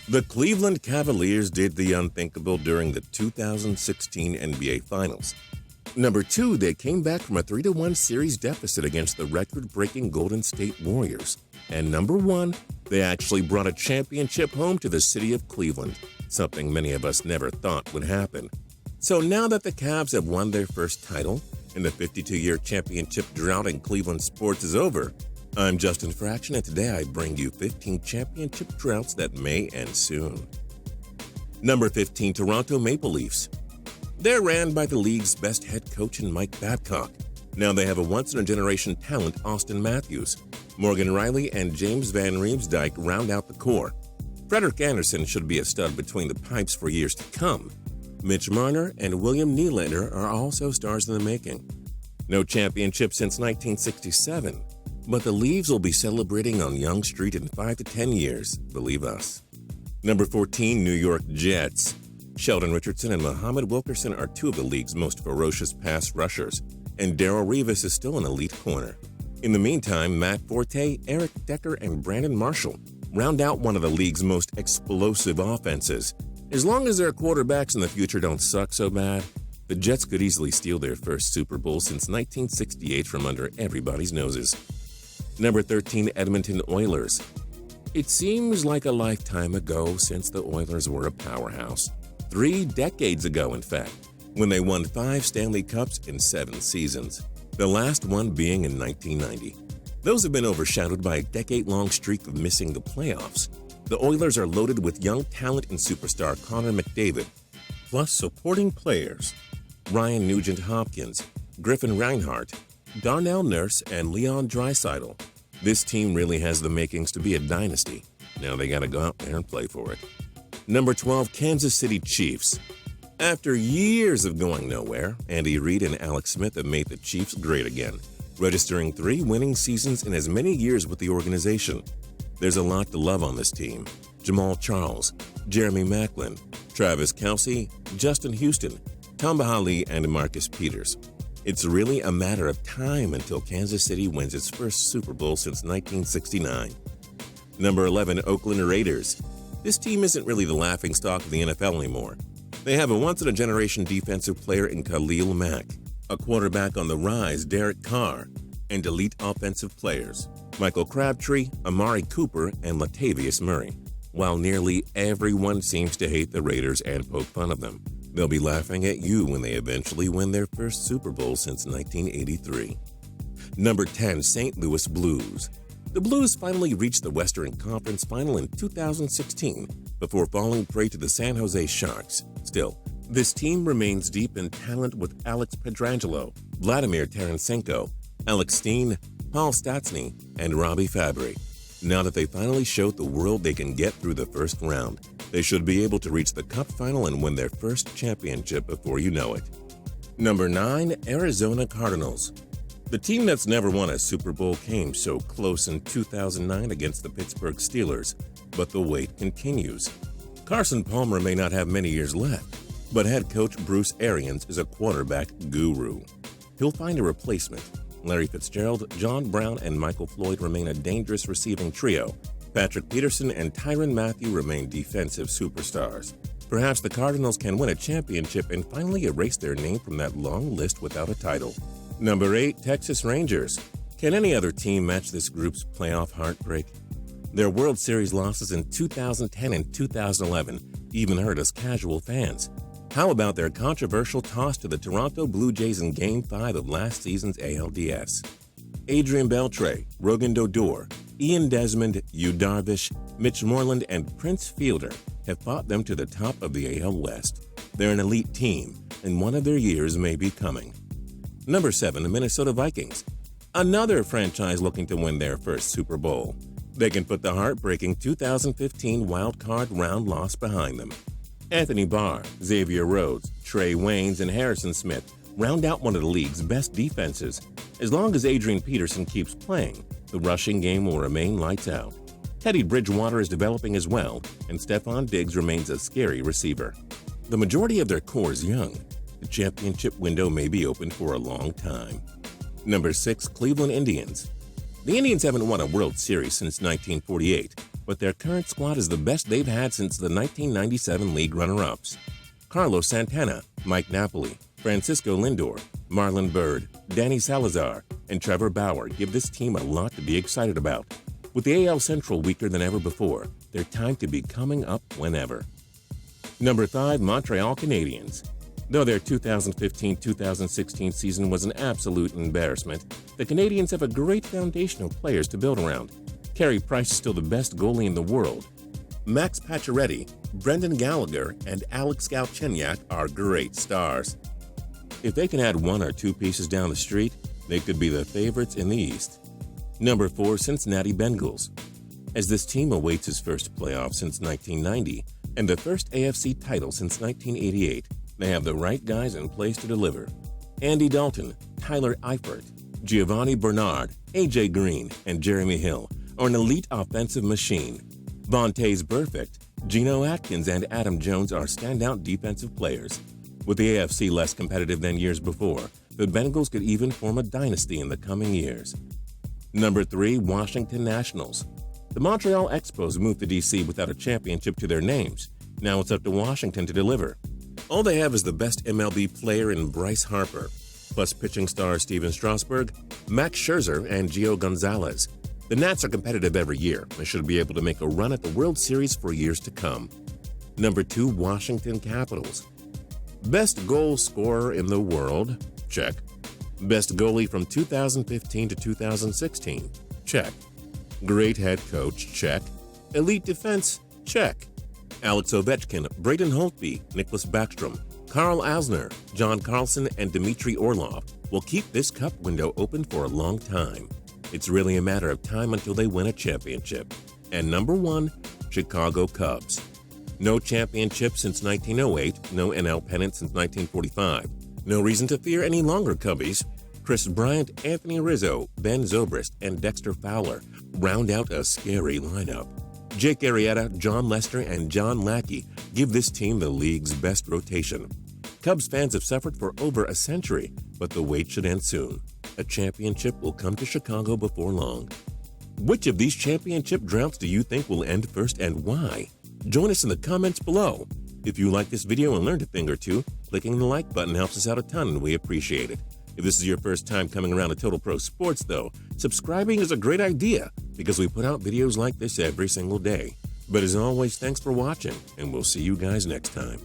The Cleveland Cavaliers did the unthinkable during the 2016 NBA Finals. Number 2, they came back from a 3-1 series deficit against the record-breaking Golden State Warriors. And number 1, they actually brought a championship home to the city of Cleveland, something many of us never thought would happen. So now that the Cavs have won their first title and the 52-year championship drought in Cleveland sports is over, I'm Justin Fraction, and today I bring you 15 championship droughts that may end soon. Number 15, Toronto Maple Leafs. They're ran by the league's best head coach in Mike Babcock. Now they have a once-in-a-generation talent, Austin Matthews. Morgan Riley and James Van Riemsdyk round out the core. Frederik Andersen should be a stud between the pipes for years to come. Mitch Marner and William Nylander are also stars in the making. No championship since 1967, but the Leafs will be celebrating on Yonge Street in 5 to 10 years, believe us. Number 14, New York Jets. Sheldon Richardson and Muhammad Wilkerson are two of the league's most ferocious pass rushers, and Darrell Revis is still an elite corner. In the meantime, Matt Forte, Eric Decker, and Brandon Marshall round out one of the league's most explosive offenses. As long as their quarterbacks in the future don't suck so bad, the Jets could easily steal their first Super Bowl since 1968 from under everybody's noses. Number 13, Edmonton Oilers. It seems like a lifetime ago since the Oilers were a powerhouse. 3 decades ago, in fact, when they won 5 Stanley Cups in 7 seasons, the last one being in 1990. Those have been overshadowed by a decade-long streak of missing the playoffs. The Oilers are loaded with young talent and superstar Connor McDavid, plus supporting players Ryan Nugent-Hopkins, Griffin Reinhart, Darnell Nurse, and Leon Draisaitl. This team really has the makings to be a dynasty. Now they gotta go out there and play for it. Number 12, Kansas City Chiefs. After years of going nowhere, Andy Reid and Alex Smith have made the Chiefs great again, registering 3 winning seasons in as many years with the organization. There's a lot to love on this team. Jamal Charles, Jeremy Maclin, Travis Kelce, Justin Houston, Tamba Hali, and Marcus Peters. It's really a matter of time until Kansas City wins its first Super Bowl since 1969. Number 11, Oakland Raiders. This team isn't really the laughingstock of the NFL anymore. They have a once-in-a-generation defensive player in Khalil Mack, a quarterback on the rise, Derek Carr, and elite offensive players, Michael Crabtree, Amari Cooper, and Latavius Murray. While nearly everyone seems to hate the Raiders and poke fun of them, they'll be laughing at you when they eventually win their first Super Bowl since 1983. Number 10, St. Louis Blues. The Blues finally reached the Western Conference Final in 2016 before falling prey to the San Jose Sharks. Still, this team remains deep in talent with Alex Pietrangelo, Vladimir Tarasenko, Alex Steen, Paul Stastny, and Robbie Fabry. Now that they finally showed the world they can get through the first round, they should be able to reach the Cup final and win their first championship before you know it. Number 9, Arizona Cardinals. The team that's never won a Super Bowl came so close in 2009 against the Pittsburgh Steelers, but the wait continues. Carson Palmer may not have many years left, but head coach Bruce Arians is a quarterback guru. He'll find a replacement. Larry Fitzgerald, John Brown, and Michael Floyd remain a dangerous receiving trio. Patrick Peterson and Tyrann Mathieu remain defensive superstars. Perhaps the Cardinals can win a championship and finally erase their name from that long list without a title. Number 8, Texas Rangers. Can any other team match this group's playoff heartbreak? Their World Series losses in 2010 and 2011 even hurt us casual fans. How about their controversial toss to the Toronto Blue Jays in Game 5 of last season's ALDS? Adrian Beltre, Rogan Dodor, Ian Desmond, Yu Darvish, Mitch Moreland, and Prince Fielder have fought them to the top of the AL West. They're an elite team, and one of their years may be coming. Number 7, the Minnesota Vikings. Another franchise looking to win their first Super Bowl. They can put the heartbreaking 2015 wild card round loss behind them. Anthony Barr, Xavier Rhodes, Trey Waynes, and Harrison Smith round out one of the league's best defenses. As long as Adrian Peterson keeps playing, the rushing game will remain lights out. Teddy Bridgewater is developing as well, and Stephon Diggs remains a scary receiver. The majority of their core is young. The championship window may be open for a long time. Number 6, Cleveland Indians. The Indians haven't won a World Series since 1948, but their current squad is the best they've had since the 1997 league runner-ups. Carlos Santana, Mike Napoli, Francisco Lindor, Marlon Byrd, Danny Salazar, and Trevor Bauer give this team a lot to be excited about. With the AL Central weaker than ever before, their time could be coming up whenever. Number 5, Montreal Canadiens. Though their 2015-2016 season was an absolute embarrassment, the Canadiens have a great foundation of players to build around. Carey Price is still the best goalie in the world. Max Pacioretty, Brendan Gallagher, and Alex Galchenyuk are great stars. If they can add one or two pieces down the street, they could be the favorites in the East. Number 4, Cincinnati Bengals. As this team awaits its first playoff since 1990 and the first AFC title since 1988, they have the right guys in place to deliver. Andy Dalton, Tyler Eifert, Giovanni Bernard, AJ Green, and Jeremy Hill are an elite offensive machine. Vontaze Burfict, Geno Atkins, and Adam Jones are standout defensive players. With the AFC less competitive than years before, the Bengals could even form a dynasty in the coming years. Number 3, Washington Nationals. The Montreal Expos moved to DC without a championship to their names. Now it's up to Washington to deliver. All they have is the best MLB player in Bryce Harper, plus pitching stars Steven Strasburg, Max Scherzer, and Gio Gonzalez. The Nats are competitive every year and should be able to make a run at the World Series for years to come. Number 2, Washington Capitals. Best goal scorer in the world? Check. Best goalie from 2015 to 2016? Check. Great head coach? Check. Elite defense? Check. Alex Ovechkin, Braden Holtby, Nicholas Backstrom, Carl Alzner, John Carlson, and Dmitry Orlov will keep this cup window open for a long time. It's really a matter of time until they win a championship. And number 1, Chicago Cubs. No championship since 1908, no NL pennant since 1945. No reason to fear any longer, Cubbies. Chris Bryant, Anthony Rizzo, Ben Zobrist, and Dexter Fowler round out a scary lineup. Jake Arrieta, John Lester, and John Lackey give this team the league's best rotation. Cubs fans have suffered for over a century, but the wait should end soon. A championship will come to Chicago before long. Which of these championship droughts do you think will end first and why? Join us in the comments below. If you like this video and learned a thing or two, clicking the like button helps us out a ton and we appreciate it. If this is your first time coming around to Total Pro Sports though, subscribing is a great idea because we put out videos like this every single day. But as always, thanks for watching and we'll see you guys next time.